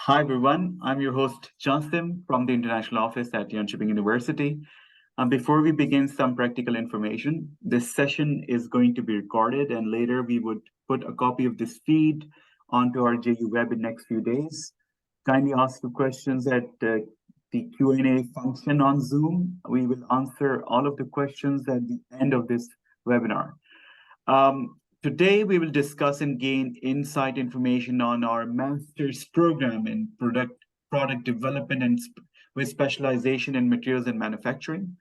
Hi, everyone. I'm your host, Johnson, from the International Office at Jönköping University. Before we begin, some practical information. This session is going to be recorded, and later we would put a copy of this feed onto our JU Web in the next few days. Kindly ask your questions at the Q&A function on Zoom. We will answer all of the questions at the end of this webinar. Today, we will discuss and gain insight information on our master's program in product development and with specialization in materials and manufacturing.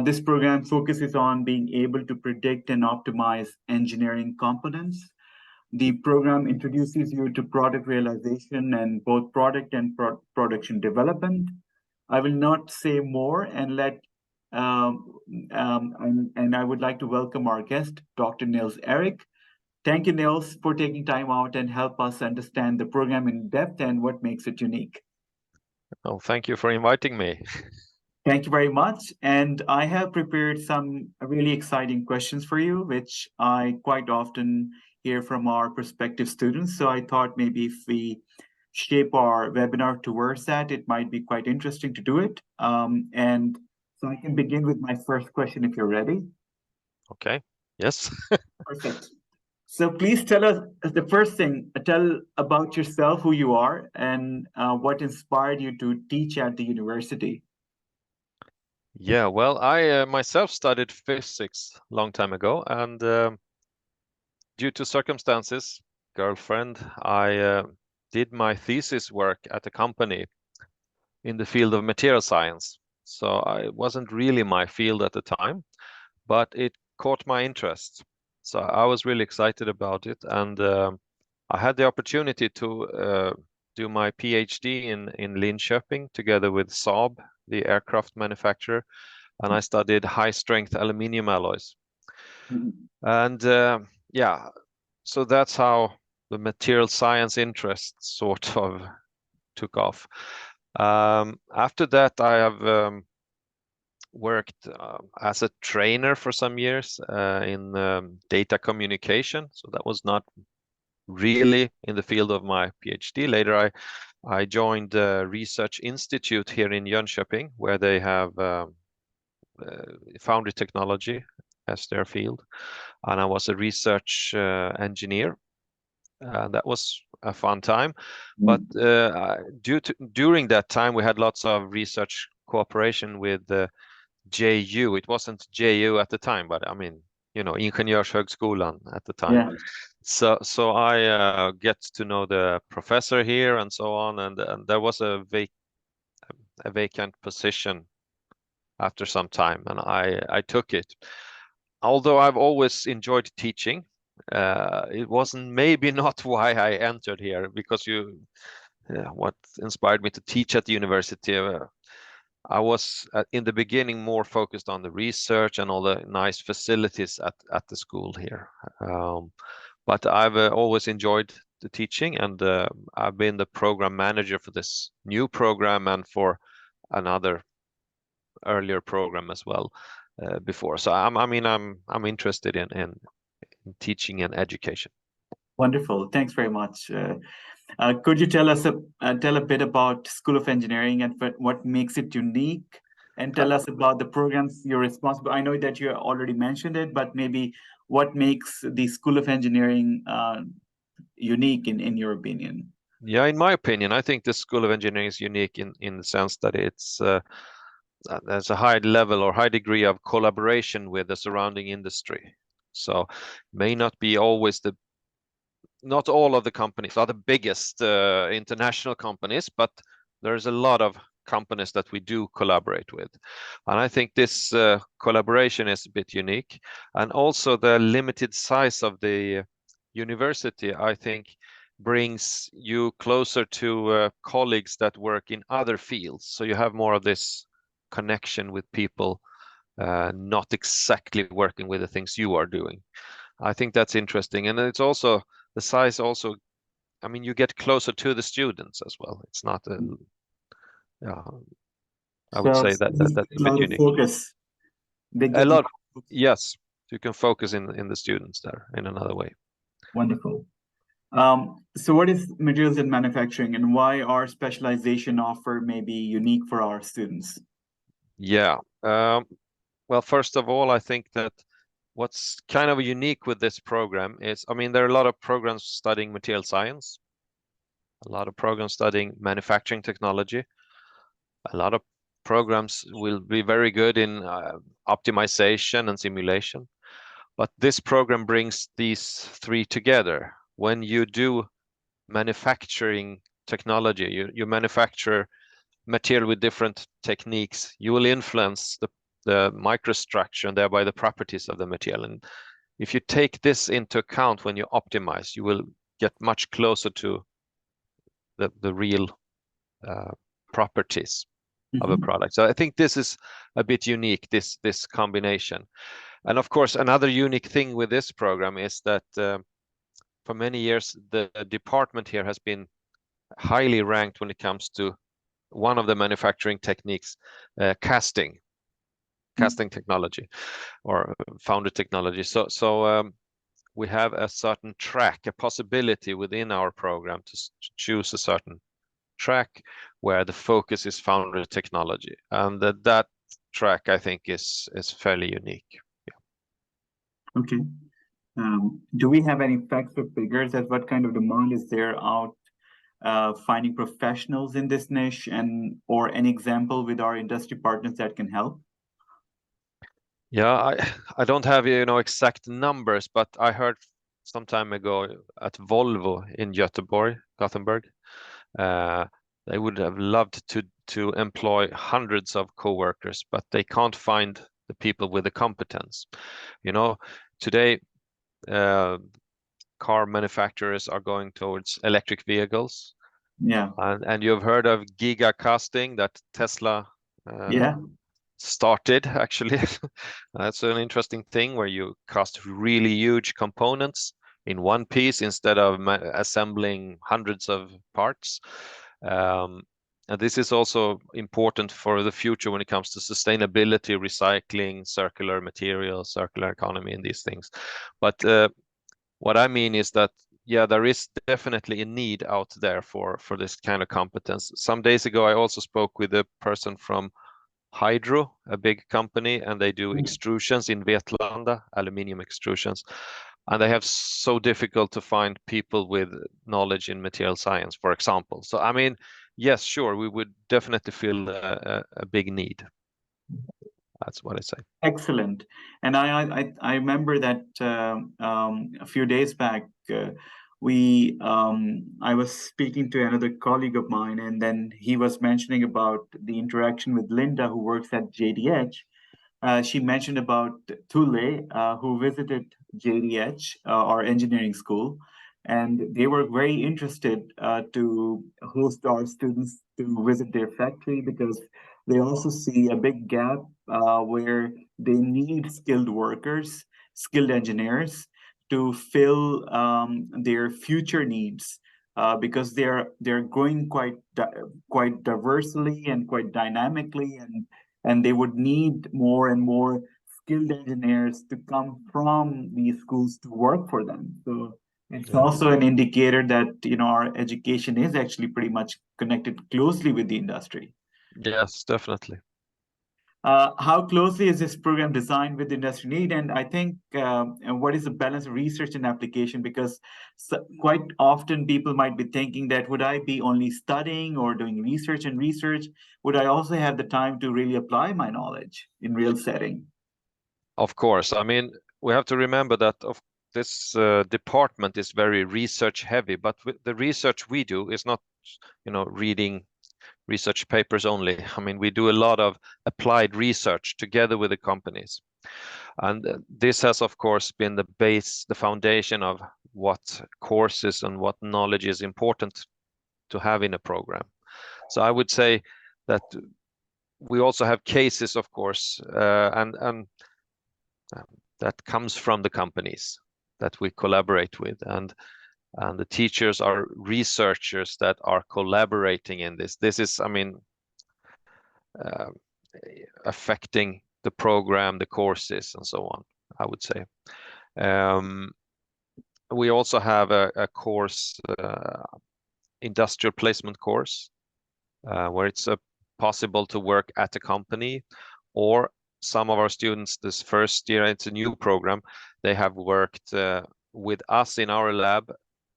This program focuses on being able to predict and optimize engineering components. The program introduces you to product realization and both product and production development. I will not say more and I would like to welcome our guest, Dr. Nils-Eric. Thank you, Nils, for taking time out and help us understand the program in depth and what makes it unique. Oh, thank you for inviting me. Thank you very much. And I have prepared some really exciting questions for you, which I quite often hear from our prospective students. So I thought maybe if we shape our webinar towards that, it might be quite interesting to do it. And so I can begin with my first question if you're ready. Okay, yes. Perfect. So please tell us the first thing, tell about yourself, who you are, and what inspired you to teach at the university. Yeah, well, I myself studied physics a long time ago, and due to circumstances, girlfriend, I did my thesis work at a company in the field of material science. So it wasn't really my field at the time, but it caught my interest. So I was really excited about it, and I had the opportunity to do my PhD in Linköping together with Saab, the aircraft manufacturer, and I studied high-strength aluminium alloys. And yeah, so that's how the material science interest sort of took off. After that, I have worked as a trainer for some years in data communication. So that was not really in the field of my PhD. Later, I joined a research institute here in Jönköping, where they have Foundry Technology as their field. And I was a research engineer. That was a fun time. But during that time, we had lots of research cooperation with JU. It wasn't JU at the time, but I mean, you know, Ingenjörshögskolan at the time. Yeah. So I get to know the professor here and so on, and there was a vacant position after some time, and I took it. Although I've always enjoyed teaching, it wasn't maybe not why I entered here, because what inspired me to teach at the university. I was in the beginning more focused on the research and all the nice facilities at the school here. But I've always enjoyed the teaching, and I've been the program manager for this new program and for another earlier program as well before. So I'm interested in teaching and education. Wonderful. Thanks very much. Could you tell us tell a bit about School of Engineering and what makes it unique, and tell us about the programs you're responsible. I know that you already mentioned it, but maybe what makes the School of Engineering unique in your opinion? Yeah, in my opinion, I think the School of Engineering is unique in the sense that it's there's a high level or high degree of collaboration with the surrounding industry. So may not be always not all of the companies are the biggest international companies, but there's a lot of companies that we do collaborate with. And I think this collaboration is a bit unique. And also the limited size of the university, I think, brings you closer to colleagues that work in other fields. So you have more of this connection with people not exactly working with the things you are doing. I think that's interesting. And it's also the size also, I mean, you get closer to the students as well. It's not a, yeah, I would say that's a bit unique. Focus. A lot, yes, you can focus in the students there in another way. Wonderful. So what is materials and manufacturing, and why our specialization offer may be unique for our students? Yeah. Well, first of all, I think that what's kind of unique with this program is, I mean, there are a lot of programs studying material science, a lot of programs studying manufacturing technology, a lot of programs will be very good in optimization and simulation. But this program brings these three together. When you do manufacturing technology, you manufacture material with different techniques, you will influence the microstructure and thereby the properties of the material. And if you take this into account when you optimize, you will get much closer to the real properties of a product. So I think this is a bit unique, this combination. And of course, another unique thing with this program is that for many years, the department here has been highly ranked when it comes to one of the manufacturing techniques, casting technology or foundry technology. So we have a certain track, a possibility within our program to choose a certain track where the focus is foundry technology, and that track I think is fairly unique. Yeah. Okay. Do we have any facts or figures as what kind of demand is there out finding professionals in this niche, and or an example with our industry partners that can help? Yeah, I don't have exact numbers, but I heard some time ago at Volvo in Gothenburg, they would have loved to employ hundreds of co-workers, but they can't find the people with the competence. Today car manufacturers are going towards electric vehicles. Yeah. And you've heard of giga casting that Tesla Yeah. started, actually. That's an interesting thing where you cast really huge components in one piece instead of assembling hundreds of parts. And this is also important for the future when it comes to sustainability, recycling, circular materials, circular economy, and these things. But what I mean is that, yeah, there is definitely a need out there for this kind of competence. Some days ago, I also spoke with a person from Hydro, a big company, and they do extrusions in Vetlanda, aluminium extrusions. And they have so difficult to find people with knowledge in material science, for example. So, I mean, yes, sure, we would definitely feel a big need. That's what I say. Excellent. And I remember that a few days back, I was speaking to another colleague of mine, and then he was mentioning about the interaction with Linda, who works at JDH. She mentioned about Thule, who visited JDH, our engineering school, and they were very interested to host our students to visit their factory, because they also see a big gap where they need skilled workers, skilled engineers to fill their future needs, because they're growing quite diversely and quite dynamically, and they would need more and more skilled engineers to come from these schools to work for them. So it's Yeah. also an indicator that our education is actually pretty much connected closely with the industry. Yes, definitely. How closely is this program designed with industry need? And I think, and what is the balance of research and application? Because quite often people might be thinking that, would I be only studying or doing research and research? Would I also have the time to really apply my knowledge in real setting? Of course. I mean, we have to remember that this department is very research heavy, but the research we do is not, reading research papers only. I mean, we do a lot of applied research together with the companies. And this has, of course, been the base, the foundation of what courses and what knowledge is important to have in a program. So I would say that we also have cases, of course, and that comes from the companies that we collaborate with, and the teachers are researchers that are collaborating in this. This is, I mean, uh, affecting the program, the courses, and so on, I would say. we also have a course, industrial placement course, where it's possible to work at a company, or some of our students this first year, it's a new program, they have worked with us in our lab,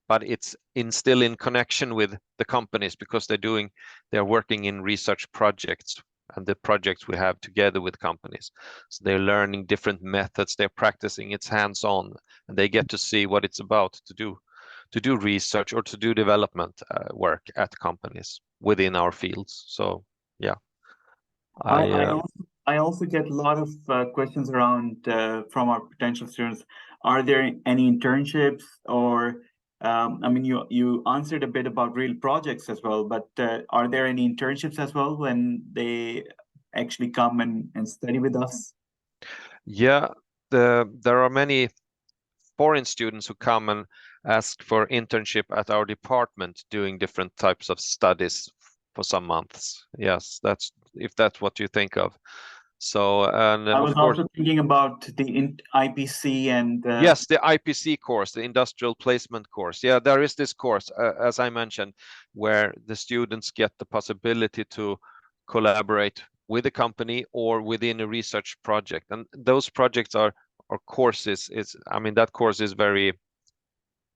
but it's still in connection with the companies, because they're working in research projects, and the projects we have together with companies. So they're learning different methods, they're practicing, it's hands-on, and they get to see what it's about to do research or to do development work at companies within our fields. So yeah, I also get a lot of questions around from our potential students. Are there any internships or I mean, you answered a bit about real projects as well, but are there any internships as well when they actually come and study with us? yeah, there are many foreign students who come and ask for internship at our department, doing different types of studies for some months. Yes, if that's what you think of. So, and I of was course, also thinking about the IPC and yes, the IPC course, the industrial placement course. Yeah, there is this course, as I mentioned, where the students get the possibility to collaborate with a company or within a research project. And those projects are or courses is, I mean, that course is very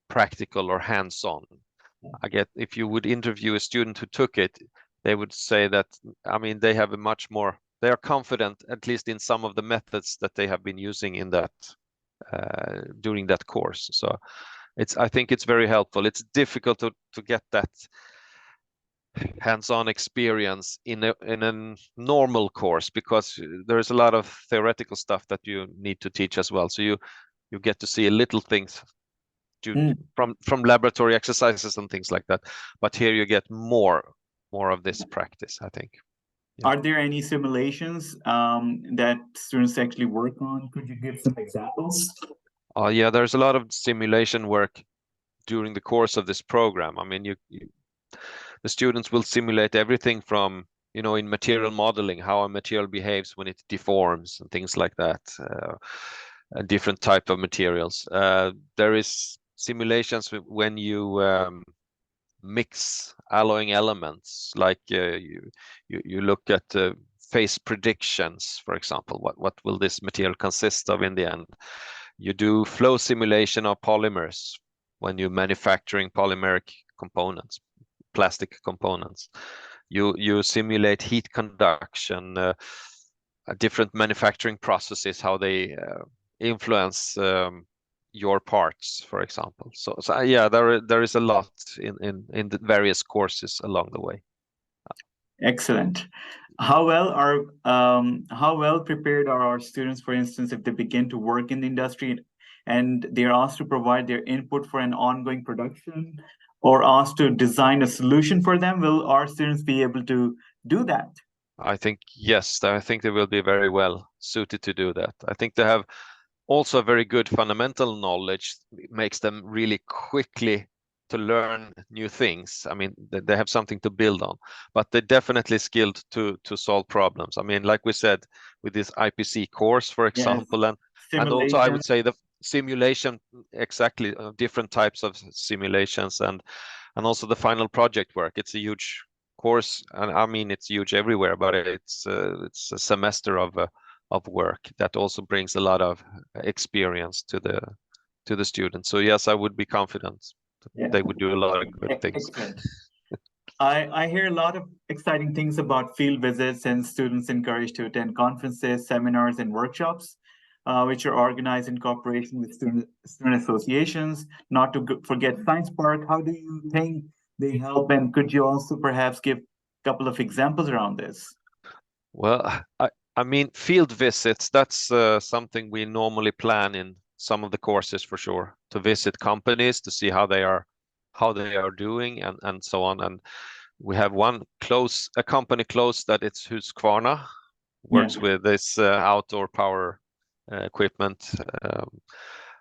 practical or hands-on. I get, if you would interview a student who took it, they would say that, I mean, they have a much more, they are confident, at least in some of the methods that they have been using in that during that course. So I think it's very helpful. It's difficult to get that hands-on experience in a normal course, because there is a lot of theoretical stuff that you need to teach as well. So you get to see little things from laboratory exercises and things like that. But here you get more of this practice, I think. Yeah. Are there any simulations that students actually work on? Could you give some examples? Yeah, there's a lot of simulation work during the course of this program. I mean, the students will simulate everything from, in material modeling, how a material behaves when it deforms and things like that, and different type of materials. There is simulations when you mix alloying elements, like you look at phase predictions, for example. What will this material consist of in the end? You do flow simulation of polymers when you're manufacturing polymeric components, plastic components. You simulate heat conduction, different manufacturing processes, how they influence your parts, for example. So yeah, there is a lot in the various courses along the way. Excellent. How well prepared are our students, for instance, if they begin to work in the industry and they're asked to provide their input for an ongoing production, or asked to design a solution for them? Will our students be able to do that? I think yes, I think they will be very well suited to do that. I think they have also very good fundamental knowledge. It makes them really quickly to learn new things. I mean, they have something to build on, but they're definitely skilled to solve problems. I mean, like we said, with this IPC course, for Yes. example, and also I Simulation. would say the simulation, exactly, different types of simulations, and also the final project work. It's a huge course, and I mean it's huge everywhere, but it's a semester of work that also brings a lot of experience to the students. So yes, I would be confident Yeah. they would do a lot of good things. Excellent. I hear a lot of exciting things about field visits and students encouraged to attend conferences, seminars, and workshops, which are organized in cooperation with student associations. Not to forget Science Park. How do you think they help? And could you also perhaps give a couple of examples around this? Well, I mean, field visits, that's something we normally plan in some of the courses for sure, to visit companies to see how they are doing, and so on. And we have a company close that it's Husqvarna, works with this outdoor power equipment.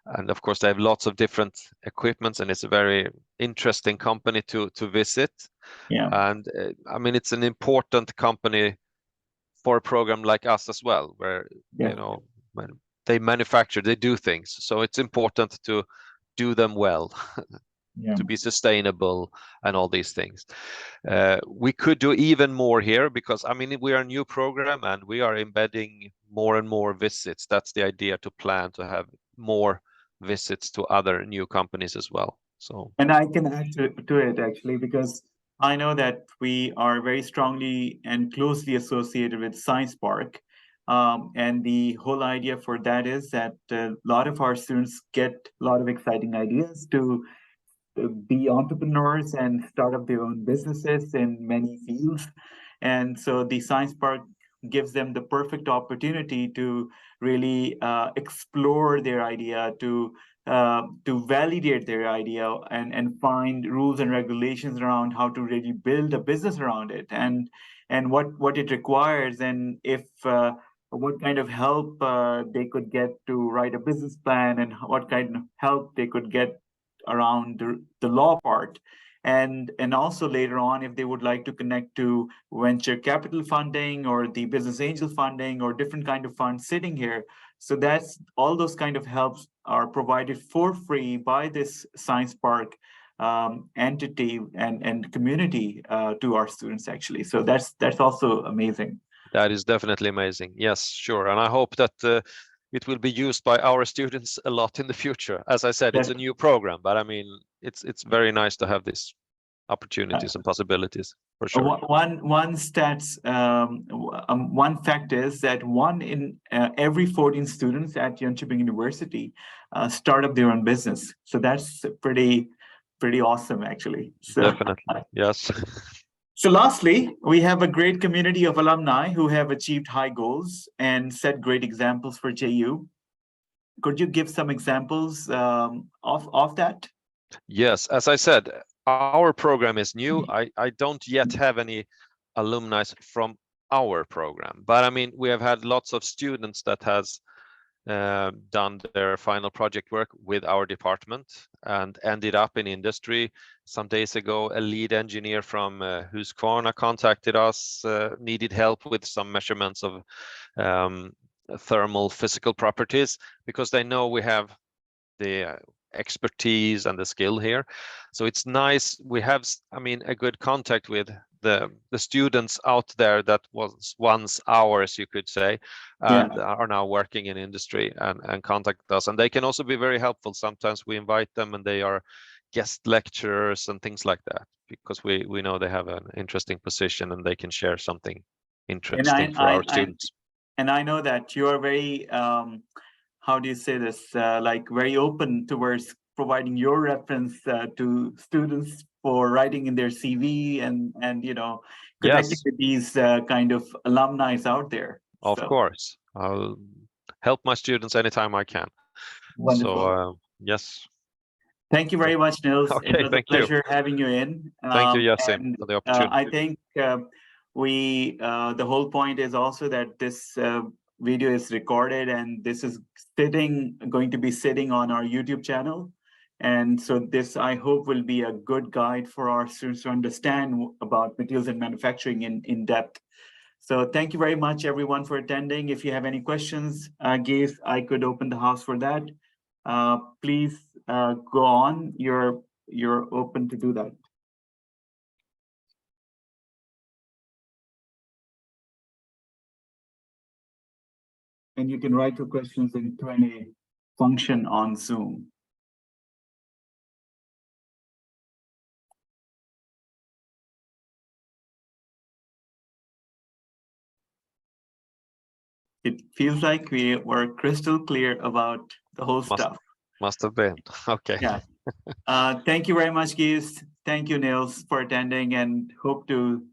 And of course, they have lots of different equipments, and it's a very interesting company to visit. Yeah. And I mean, it's an important company for a program like us as well, where Yeah. when they manufacture, they do things. So it's important to do them well, Yeah. to be sustainable and all these things. We could do even more here because, I mean, we are a new program and we are embedding more and more visits. That's the idea, to plan to have more visits to other new companies as well. So, And I can add to it actually, because I know that we are very strongly and closely associated with Science Park. And the whole idea for that is that a lot of our students get a lot of exciting ideas to be entrepreneurs and start up their own businesses in many fields. And so the Science Park gives them the perfect opportunity to really explore their idea, to validate their idea, and find rules and regulations around how to really build a business around it, and what it requires, and if what kind of help they could get to write a business plan, and what kind of help they could get around the law part. And also later on, if they would like to connect to venture capital funding or the business angel funding or different kind of funds sitting here. So that's all those kind of helps are provided for free by this Science Park entity and community to our students actually. So that's also amazing. that is definitely amazing. Yes, sure. And I hope that it will be used by our students a lot in the future. As I said, it's a new program, but I mean, it's very nice to have these opportunities and possibilities, for sure. One fact is that 1 in every 14 students at Jönköping University start up their own business. So that's pretty awesome, actually. So, Definitely, yes. So lastly, we have a great community of alumni who have achieved high goals and set great examples for JU. Could you give some examples of that? Yes, as I said, our program is new. I don't yet have any alumni from our program, but I mean, we have had lots of students that has done their final project work with our department and ended up in industry. Some days ago, a lead engineer from Husqvarna contacted us, needed help with some measurements of thermal physical properties, because they know we have the expertise and the skill here. So it's nice. We have, I mean, a good contact with the students out there that was once ours, you could say, and are now working in industry and contact us. And they can also be very helpful. Sometimes we invite them and they are guest lecturers and things like that, because we know they have an interesting position and they can share something interesting for our students. And I know that you are very how do you say this, like very open towards providing your reference to students for writing in their CV and connecting with these kind of alumni out there. Of course, I'll help my students anytime I can. Wonderful. So yes. Thank you very much, Nils. Okay, it was a pleasure having you in. Thank you, Yasim, for the opportunity. I think the whole point is also that this video is recorded, and this is going to be sitting on our YouTube channel. And so this, I hope, will be a good guide for our students to understand about materials and manufacturing in depth. So thank you very much, everyone, for attending. If you have any questions, Gaze, I could open the house for that. Please go on. You're open to do that. And you can write your questions in Q&A function on Zoom. It feels like we were crystal clear about the whole stuff. Must have been. Okay. Yeah. Thank you very much, Gies. Thank you, Nils, for attending, and hope to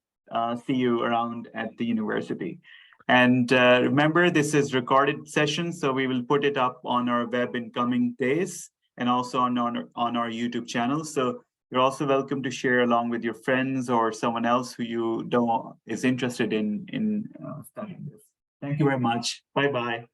see you around at the university. And remember, this is recorded session, so we will put it up on our web in coming days and also on our YouTube channel. So you're also welcome to share along with your friends or someone else who you know is interested in studying this. Thank you very much. Bye-bye.